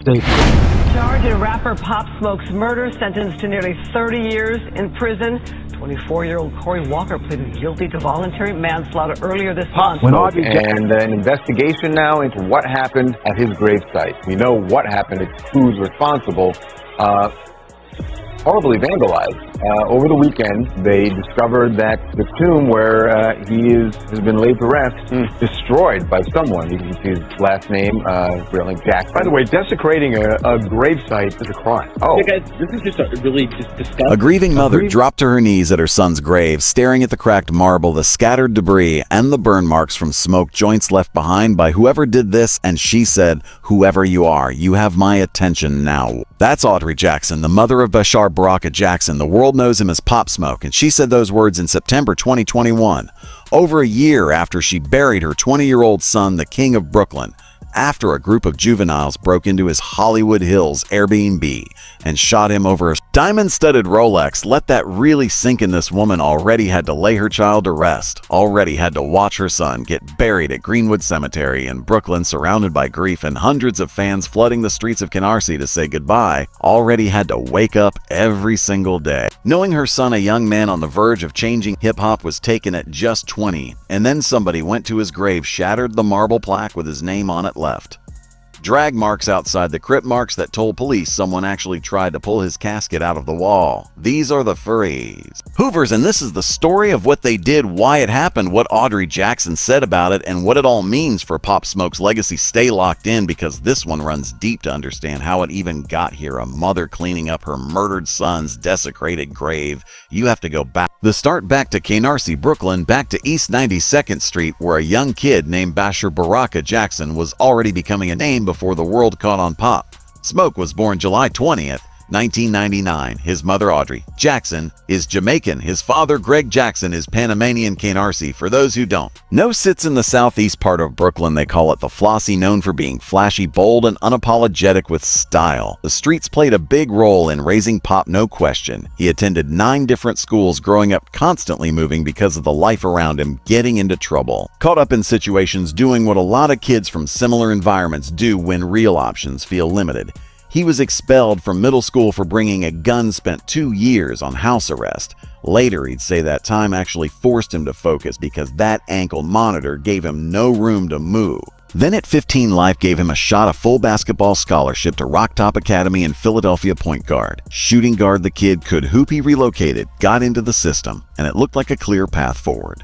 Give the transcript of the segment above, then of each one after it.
statement. Charged in rapper Pop Smoke's murder, sentenced to nearly 30 years in prison. 24-year-old Corey Walker pleaded guilty to voluntary manslaughter earlier this month. And an investigation now into what happened at his gravesite. We know what happened, it's who's responsible. Horribly vandalized. Over the weekend, they discovered that the tomb where he has been laid to rest, destroyed by someone. You can see his last name, Audrey Jackson. By the way, desecrating a gravesite is a crime. Oh, yeah, guys, this is just really disgusting. A grieving mother dropped to her knees at her son's grave, staring at the cracked marble, the scattered debris, and the burn marks from smoke joints left behind by whoever did this, and she said, "Whoever you are, you have my attention now." That's Audrey Jackson, the mother of Bashar Baraka Jackson. The world knows him as Pop Smoke, and she said those words in September 2021, over a year after she buried her 20-year-old son, the King of Brooklyn, after a group of juveniles broke into his Hollywood Hills Airbnb and shot him over a diamond-studded Rolex. Let that really sink in. This woman already had to lay her child to rest, already had to watch her son get buried at Greenwood Cemetery in Brooklyn, surrounded by grief and hundreds of fans flooding the streets of Canarsie to say goodbye, already had to wake up every single day, knowing her son, a young man on the verge of changing hip-hop, was taken at just 20, and then somebody went to his grave, shattered the marble plaque with his name on it left. Drag marks outside the crypt, marks that told police someone actually tried to pull his casket out of the wall. These are the furries. Hoovers, and this is the story of what they did, why it happened, what Audrey Jackson said about it, and what it all means for Pop Smoke's legacy. Stay locked in, because this one runs deep to understand how it even got here. A mother cleaning up her murdered son's desecrated grave. You have to go back. The start back to Canarsie, Brooklyn, back to East 92nd Street, where a young kid named Bashar Baraka Jackson was already becoming a name before the world caught on. Pop Smoke was born July 20th, 1999. His mother, Audrey Jackson, is Jamaican. His father, Greg Jackson, is Panamanian. Canarsie, for those who don't know, sits in the southeast part of Brooklyn. They call it the Flossie, known for being flashy, bold, and unapologetic with style. The streets played a big role in raising Pop, no question. He attended 9 different schools growing up, constantly moving because of the life around him, getting into trouble, caught up in situations, doing what a lot of kids from similar environments do when real options feel limited. He was expelled from middle school for bringing a gun, spent 2 years on house arrest. Later, he'd say that time actually forced him to focus because that ankle monitor gave him no room to move. Then at 15, life gave him a shot, a full basketball scholarship to Rock Top Academy in Philadelphia, point guard. Shooting guard, the kid could hoop. He relocated, got into the system, and it looked like a clear path forward.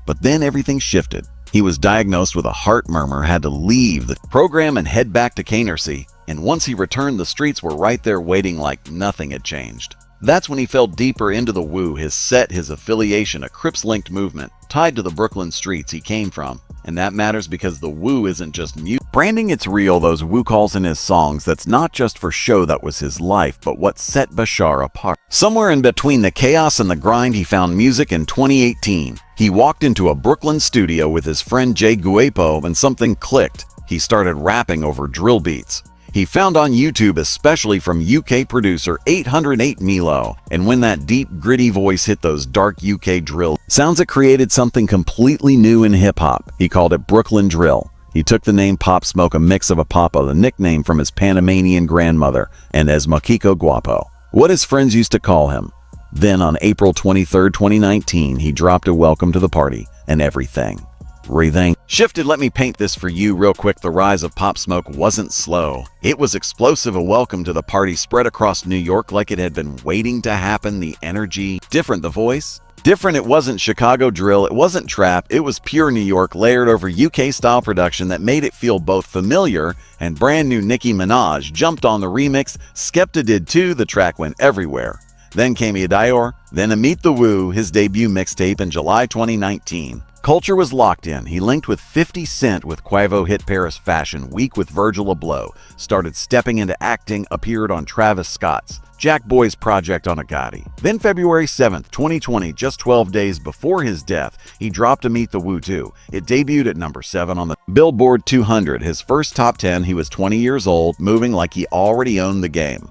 But then everything shifted. He was diagnosed with a heart murmur, had to leave the program and head back to Canarsie. And once he returned, the streets were right there waiting like nothing had changed. That's when he fell deeper into the Wu, his set, his affiliation, a Crips-linked movement tied to the Brooklyn streets he came from. And that matters because the Wu isn't just music. Branding, it's real, those Wu calls in his songs. That's not just for show, that was his life, but what set Bashar apart. Somewhere in between the chaos and the grind, he found music in 2018. He walked into a Brooklyn studio with his friend Jay Guepo and something clicked. He started rapping over drill beats he found on YouTube, especially from UK producer 808 Milo. And when that deep, gritty voice hit those dark UK drill sounds, it created something completely new in hip-hop. He called it Brooklyn Drill. He took the name Pop Smoke, a mix of a papa, the nickname from his Panamanian grandmother, and as Makiko Guapo, what his friends used to call him. Then on April 23, 2019, he dropped a welcome to the party, and everything shifted. Let me paint this for you real quick. The rise of Pop Smoke wasn't slow. It was explosive. A welcome to the party spread across New York like it had been waiting to happen. The energy, different. The voice, different. It wasn't Chicago drill. It wasn't trap. It was pure New York, layered over UK style production that made it feel both familiar and brand new. Nicki Minaj jumped on the remix. Skepta did too. The track went everywhere. Then came Dior, then Meet the Woo, his debut mixtape in July 2019. Culture was locked in. He linked with 50 Cent with Quavo, hit Paris Fashion Week with Virgil Abloh, started stepping into acting, appeared on Travis Scott's Jack Boy's project on Agati. Then February 7th, 2020, just 12 days before his death, he dropped a Meet the Woo 2. It debuted at number 7 on the Billboard 200, his first top 10. He was 20 years old, moving like he already owned the game.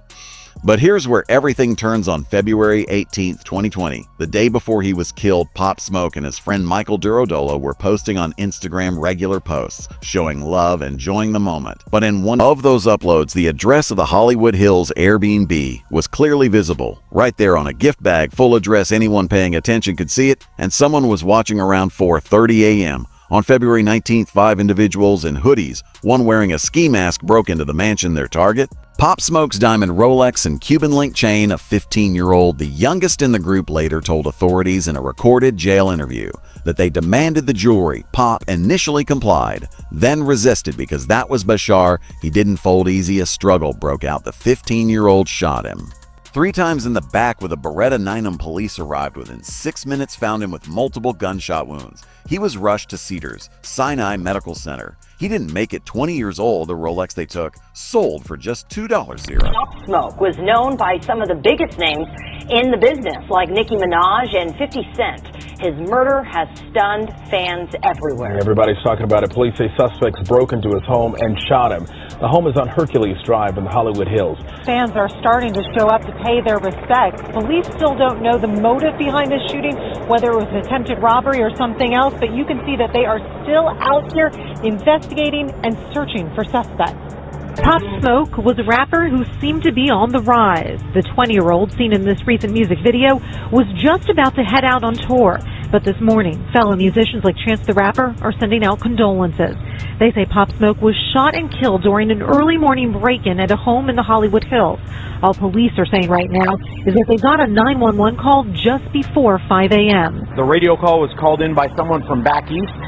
But here's where everything turns on February 18th, 2020. The day before he was killed, Pop Smoke and his friend Michael Durodolo were posting on Instagram regular posts, showing love, enjoying the moment. But in one of those uploads, the address of the Hollywood Hills Airbnb was clearly visible. Right there on a gift bag, full address, anyone paying attention could see it, and someone was watching around 4:30 a.m. On February 19th, 5 individuals in hoodies, one wearing a ski mask, broke into the mansion, their target. Pop Smoke's diamond Rolex and Cuban link chain, a 15-year-old, the youngest in the group, later told authorities in a recorded jail interview that they demanded the jewelry. Pop initially complied, then resisted because that was Bashar. He didn't fold easy. A struggle broke out. The 15-year-old shot him 3 times in the back with a Beretta 9. Police arrived within 6 minutes, found him with multiple gunshot wounds. He was rushed to Cedars Sinai Medical Center. He didn't make it. 20 years old, the Rolex they took sold for just $2.00. Pop Smoke was known by some of the biggest names in the business, like Nicki Minaj and 50 Cent. His murder has stunned fans everywhere. Everybody's talking about it. Police say suspects broke into his home and shot him. The home is on Hercules Drive in the Hollywood Hills. Fans are starting to show up to pay their respects. Police still don't know the motive behind this shooting, whether it was an attempted robbery or something else, but you can see that they are still out here investigating and searching for suspects. Pop Smoke was a rapper who seemed to be on the rise. The 20-year-old seen in this recent music video was just about to head out on tour. But this morning, fellow musicians like Chance the Rapper are sending out condolences. They say Pop Smoke was shot and killed during an early morning break-in at a home in the Hollywood Hills. All police are saying right now is that they got a 911 call just before 5 a.m. The radio call was called in by someone from back east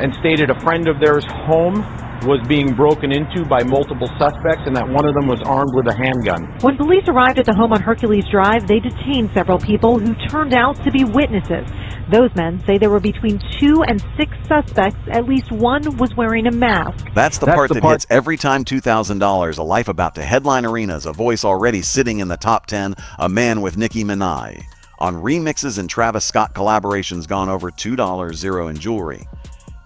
and stated a friend of theirs' home was being broken into by multiple suspects and that one of them was armed with a handgun. When police arrived at the home on Hercules Drive, they detained several people who turned out to be witnesses. Those men say there were between 2 and 6 suspects. At least one was wearing a mask. That's the part that hits every time. $2,000, a life about to headline arenas, a voice already sitting in the top 10, a man with Nicki Minaj. On remixes and Travis Scott collaborations gone over $2.00 in jewelry.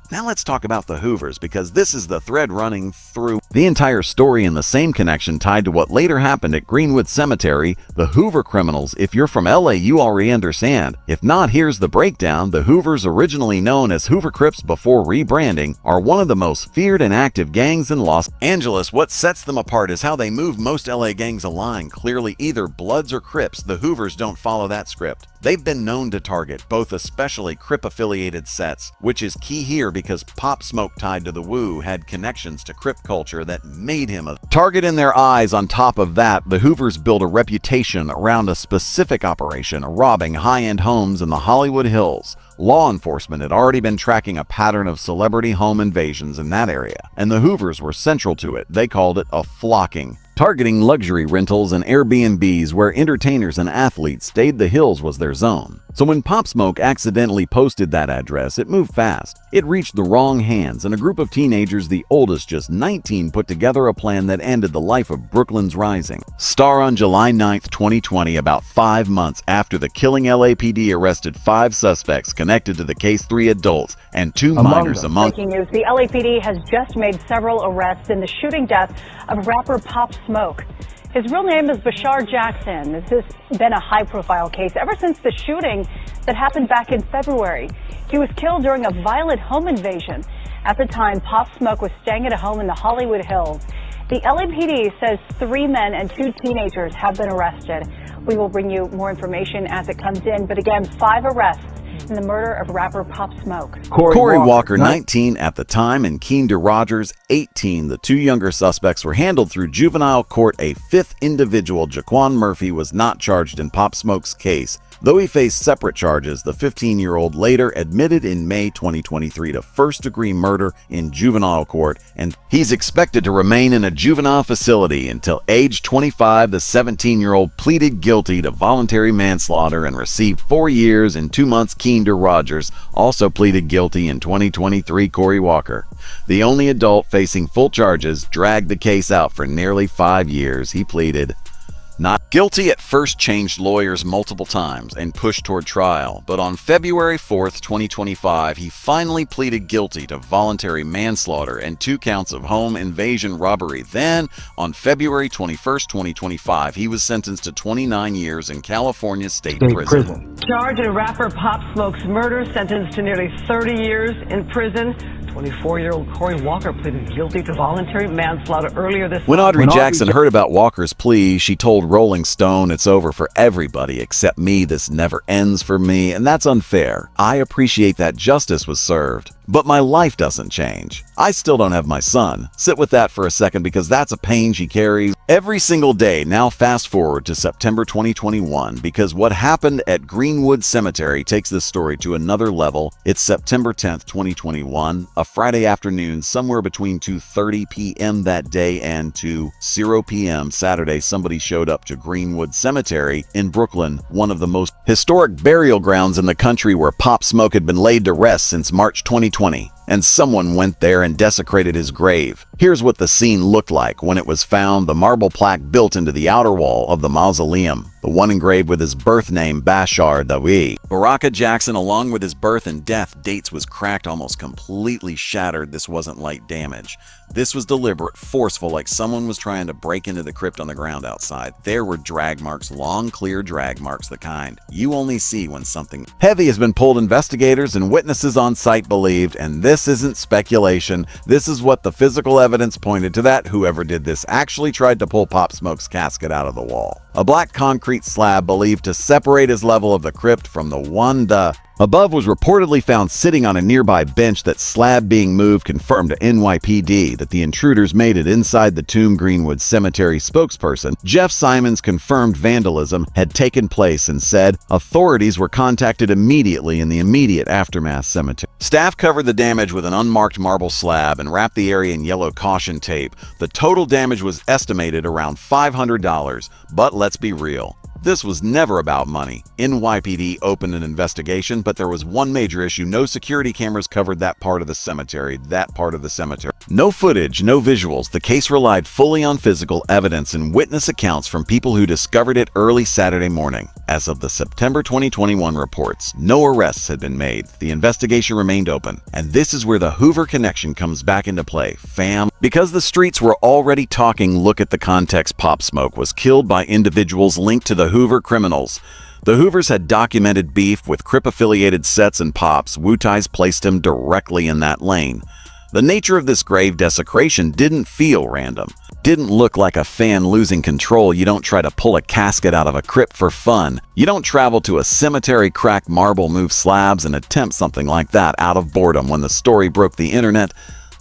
Now let's talk about the Hoovers, because this is the thread running through the entire story in the same connection tied to what later happened at Greenwood Cemetery. The Hoover criminals. If you're from LA, you already understand. If not, here's the breakdown. The Hoovers, originally known as Hoover Crips before rebranding, are one of the most feared and active gangs in Los Angeles. What sets them apart is how they move most LA gangs a line. Clearly either Bloods or Crips. The Hoovers don't follow that script. They've been known to target both especially Crip-affiliated sets, which is key here because Pop Smoke, tied to the Woo, had connections to Crip culture that made him a target in their eyes. On top of that, the Hoovers built a reputation around a specific operation, robbing high-end homes in the Hollywood Hills. Law enforcement had already been tracking a pattern of celebrity home invasions in that area, and the Hoovers were central to it. They called it a flocking. Targeting luxury rentals and Airbnbs where entertainers and athletes stayed, the Hills was their zone. So when Pop Smoke accidentally posted that address, it moved fast. It reached the wrong hands, and a group of teenagers, the oldest just 19, put together a plan that ended the life of Brooklyn's Rising star. On July 9th, 2020, about 5 months after the killing, LAPD arrested 5 suspects connected to the case, 3 adults and 2 minors among them. Breaking news, the LAPD has just made several arrests in the shooting death of rapper Pop Smoke. His real name is Audrey Jackson. This has been a high-profile case ever since the shooting that happened back in February. He was killed during a violent home invasion. At the time, Pop Smoke was staying at a home in the Hollywood Hills. The LAPD says 3 men and 2 teenagers have been arrested. We will bring you more information as it comes in, but again, 5 arrests in the murder of rapper Pop Smoke. Corey Walker, 19 at the time, and Keender Rogers, 18. The 2 younger suspects were handled through juvenile court. A 5th individual, Jaquan Murphy, was not charged in Pop Smoke's case. Though he faced separate charges, the 15-year-old later admitted in May 2023 to first-degree murder in juvenile court, and he's expected to remain in a juvenile facility until age 25. The 17-year-old pleaded guilty to voluntary manslaughter and received 4 years and 2 months. Keender Rogers also pleaded guilty in 2023. Corey Walker, the only adult facing full charges, dragged the case out for nearly 5 years. He pleaded Not guilty at first changed lawyers multiple times and pushed toward trial, but on February 4th, 2025, he finally pleaded guilty to voluntary manslaughter and 2 counts of home invasion robbery. Then, on February 21st, 2025, he was sentenced to 29 years in California State Prison. Charged in rapper Pop Smoke's murder, sentenced to nearly 30 years in prison. 24-year-old Corey Walker pleaded guilty to voluntary manslaughter earlier this month. When Audrey Jackson heard about Walker's plea, she told Rolling Stone, "It's over for everybody except me. This never ends for me, and that's unfair. I appreciate that justice was served, but my life doesn't change. I still don't have my son." Sit with that for a second, because that's a pain she carries every single day. Now fast forward to September 2021, because what happened at Greenwood Cemetery takes this story to another level. It's September 10th, 2021, a Friday afternoon, somewhere between 2:30 p.m. that day and 2:00 p.m. Saturday. Somebody showed up to Greenwood Cemetery in Brooklyn, one of the most historic burial grounds in the country, where Pop Smoke had been laid to rest since March 2020. And someone went there and desecrated his grave. Here's what the scene looked like when it was found: the marble plaque built into the outer wall of the mausoleum, the one engraved with his birth name, Bashar Dawi. Baraka Jackson, along with his birth and death dates, was cracked, almost completely shattered. This wasn't light damage. This was deliberate, forceful, like someone was trying to break into the crypt on the ground outside. There were drag marks, long, clear drag marks, the kind you only see when something heavy has been pulled. Investigators and witnesses on site believed, and this isn't speculation, this is what the physical evidence pointed to, that whoever did this actually tried to pull Pop Smoke's casket out of the wall. A black concrete slab believed to separate his level of the crypt from the one above was reportedly found sitting on a nearby bench. That slab being moved confirmed to NYPD that the intruders made it inside the tomb. Greenwood Cemetery spokesperson Jeff Simons confirmed vandalism had taken place and said authorities were contacted immediately in the immediate aftermath. Cemetery staff covered the damage with an unmarked marble slab and wrapped the area in yellow caution tape. The total damage was estimated around $500, but let's be real, this was never about money. NYPD opened an investigation, but there was one major issue: no security cameras covered that part of the cemetery. No footage, no visuals. The case relied fully on physical evidence and witness accounts from people who discovered it early Saturday morning. As of the September 2021 reports, no arrests had been made. The investigation remained open. And this is where the Hoover connection comes back into play, fam. Because the streets were already talking, look at the context. Pop Smoke was killed by individuals linked to the Hoover criminals. The Hoovers had documented beef with Crip-affiliated sets and Pops. Wu-Tai's placed him directly in that lane. The nature of this grave desecration didn't feel random. Didn't look like a fan losing control. You don't try to pull a casket out of a crypt for fun. You don't travel to a cemetery, crack marble, move slabs, and attempt something like that out of boredom. When the story broke the internet,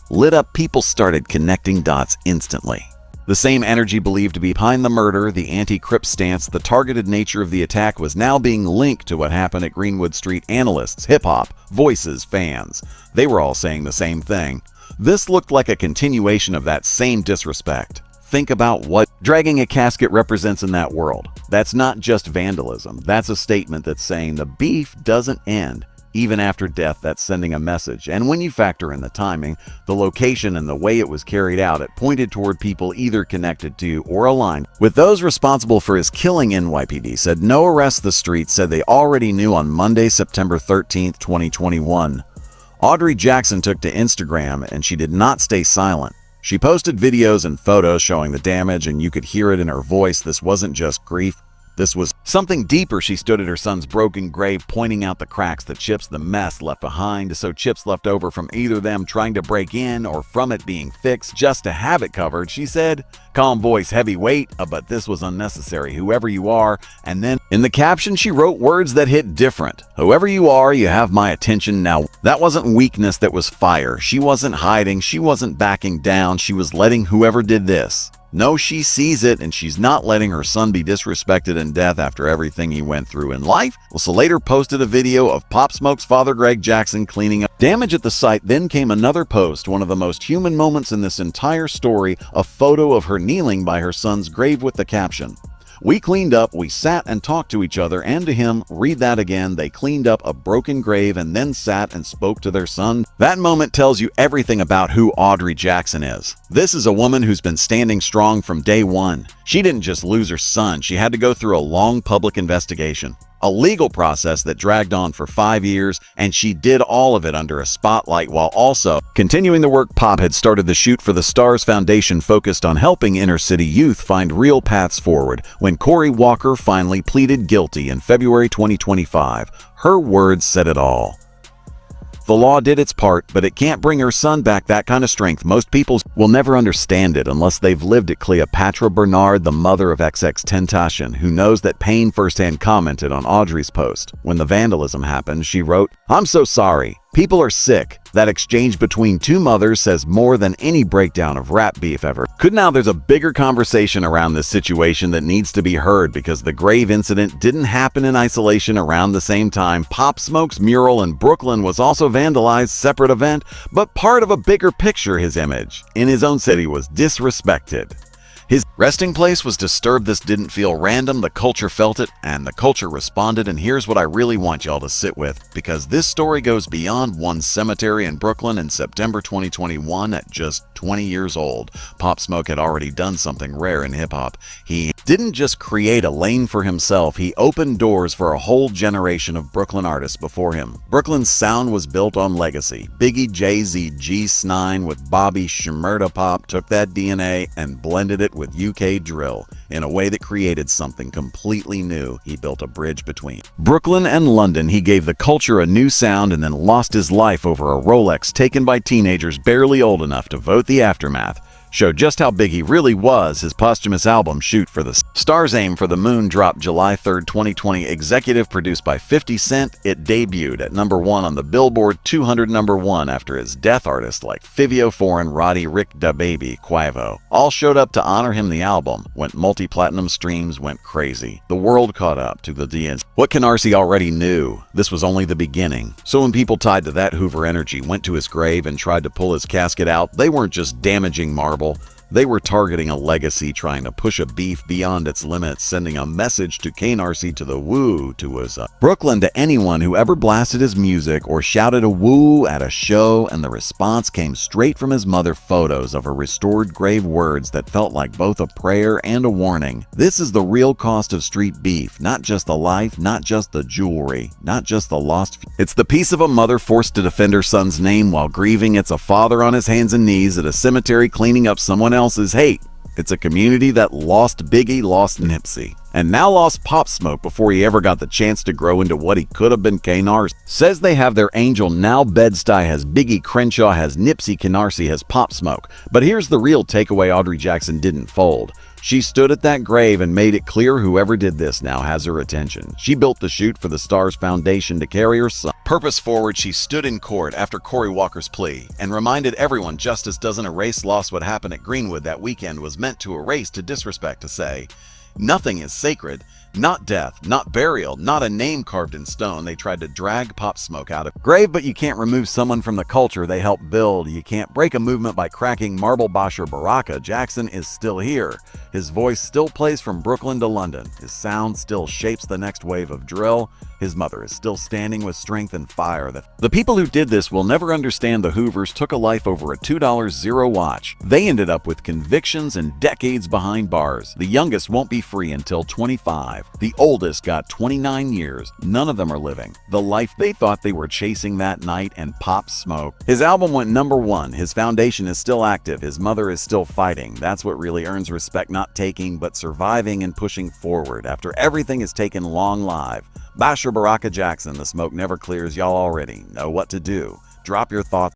lit up, people started connecting dots instantly. The same energy believed to be behind the murder, the anti-Crip stance, the targeted nature of the attack, was now being linked to what happened at Greenwood Street. Analysts, hip-hop, voices, fans, they were all saying the same thing. This looked like a continuation of that same disrespect. Think about what dragging a casket represents in that world. That's not just vandalism. That's a statement that's saying the beef doesn't end. Even after death, that's sending a message. And when you factor in the timing, the location, and the way it was carried out, it pointed toward people either connected to or aligned with those responsible for his killing. NYPD said no arrests. The street said they already knew on Monday, September 13th, 2021. Audrey Jackson took to Instagram, and she did not stay silent. She posted videos and photos showing the damage, and you could hear it in her voice. This wasn't just grief. This was something deeper. She stood at her son's broken grave, pointing out the cracks, the chips, the mess left behind. So chips left over from either them trying to break in or from it being fixed just to have it covered. She said, calm voice, heavy weight, but this was unnecessary, whoever you are. And then in the caption, she wrote words that hit different. Whoever you are, you have my attention now. That wasn't weakness, that was fire. She wasn't hiding. She wasn't backing down. She was letting whoever did this know she sees it, and she's not letting her son be disrespected in death after everything he went through in life. Well, later posted a video of Pop Smoke's father, Greg Jackson, cleaning up damage at the site. Then came another post, one of the most human moments in this entire story, a photo of her kneeling by her son's grave with the caption, We cleaned up, we sat and talked to each other and to him. Read that again. They cleaned up a broken grave and then sat and spoke to their son. That moment tells you everything about who Audrey Jackson is. This is a woman who's been standing strong from day one. She didn't just lose her son, she had to go through a long public investigation. A legal process that dragged on for 5 years, and she did all of it under a spotlight while also continuing the work. Pop had started the Shoot for the Stars Foundation, focused on helping inner-city youth find real paths forward. When Cory Walker finally pleaded guilty in February 2025, her words said it all. The law did its part, but it can't bring her son back. That kind of strength. Most people will never understand it unless they've lived it. Cleopatra Bernard, the mother of XXXTentacion, who knows that pain firsthand, commented on Audrey's post. When the vandalism happened, she wrote, "I'm so sorry. People are sick." That exchange between two mothers says more than any breakdown of rap beef ever could. Now there's a bigger conversation around this situation that needs to be heard, because the grave incident didn't happen in isolation. Around the same time, Pop Smoke's mural in Brooklyn was also vandalized, separate event, but part of a bigger picture. His image in his own city was disrespected. His resting place was disturbed. This didn't feel random. The culture felt it, and the culture responded. And here's what I really want y'all to sit with, because this story goes beyond one cemetery in Brooklyn. In September 2021, at just 20 years old, Pop Smoke had already done something rare in hip-hop. He didn't just create a lane for himself, he opened doors for a whole generation of Brooklyn artists before him. Brooklyn's sound was built on legacy. Biggie, Jay-Z, G-Snine with Bobby Shmurda Pop took that DNA and blended it with UK drill in a way that created something completely new. He built a bridge between Brooklyn and London. He gave the culture a new sound and then lost his life over a Rolex taken by teenagers barely old enough to vote. The aftermath showed just how big he really was. His posthumous album, Shoot for the Stars Aim for the Moon, dropped July 3rd, 2020. Executive produced by 50 Cent, it debuted at #1 on the Billboard 200 #1 after his death. Artists like Fivio Foreign, Roddy, Rick Da Baby, Quavo all showed up to honor him. The album went multi-platinum, streams went crazy. The world caught up to the DNs. What Canarsie already knew, this was only the beginning. So when people tied to that Hoover energy went to his grave and tried to pull his casket out, they weren't just damaging marble. They were targeting a legacy, trying to push a beef beyond its limits, sending a message to Canarsie, to the woo, to his Brooklyn, to anyone who ever blasted his music or shouted a woo at a show. And the response came straight from his mother. Photos of her restored grave, words that felt like both a prayer and a warning. This is the real cost of street beef, not just the life, not just the jewelry, not just the lost. It's the piece of a mother forced to defend her son's name while grieving. It's a father on his hands and knees at a cemetery cleaning up someone else's hate. It's a community that lost Biggie, lost Nipsey, and now lost Pop Smoke before he ever got the chance to grow into what he could have been. Canarsie says they have their angel now. Bed-Stuy has Biggie, Crenshaw has Nipsey, Canarsie has Pop Smoke. But here's the real takeaway: Audrey Jackson didn't fold. She stood at that grave and made it clear whoever did this now has her attention. She built the Shoot for the Stars Foundation to carry her son purpose forward. She stood in court after Cory Walker's plea and reminded everyone justice doesn't erase loss. What happened at Greenwood that weekend was meant to erase, to disrespect, to say nothing is sacred. Not death, not burial, not a name carved in stone. They tried to drag Pop Smoke out of grave, but you can't remove someone from the culture they helped build. You can't break a movement by cracking marble. Basher Baraka Jackson is still here. His voice still plays from Brooklyn to London. His sound still shapes the next wave of drill. His mother is still standing with strength and fire. The people who did this will never understand. The Hoovers took a life over a $2 zero watch. They ended up with convictions and decades behind bars. The youngest won't be free until 25. The oldest got 29 years. None of them are living the life they thought they were chasing that night. And Pop Smoke, his album went #1. His foundation is still active. His mother is still fighting. That's what really earns respect, not taking, but surviving and pushing forward after everything is taken long live. Basher Baraka Jackson, the smoke never clears. Y'all already know what to do. Drop your thoughts.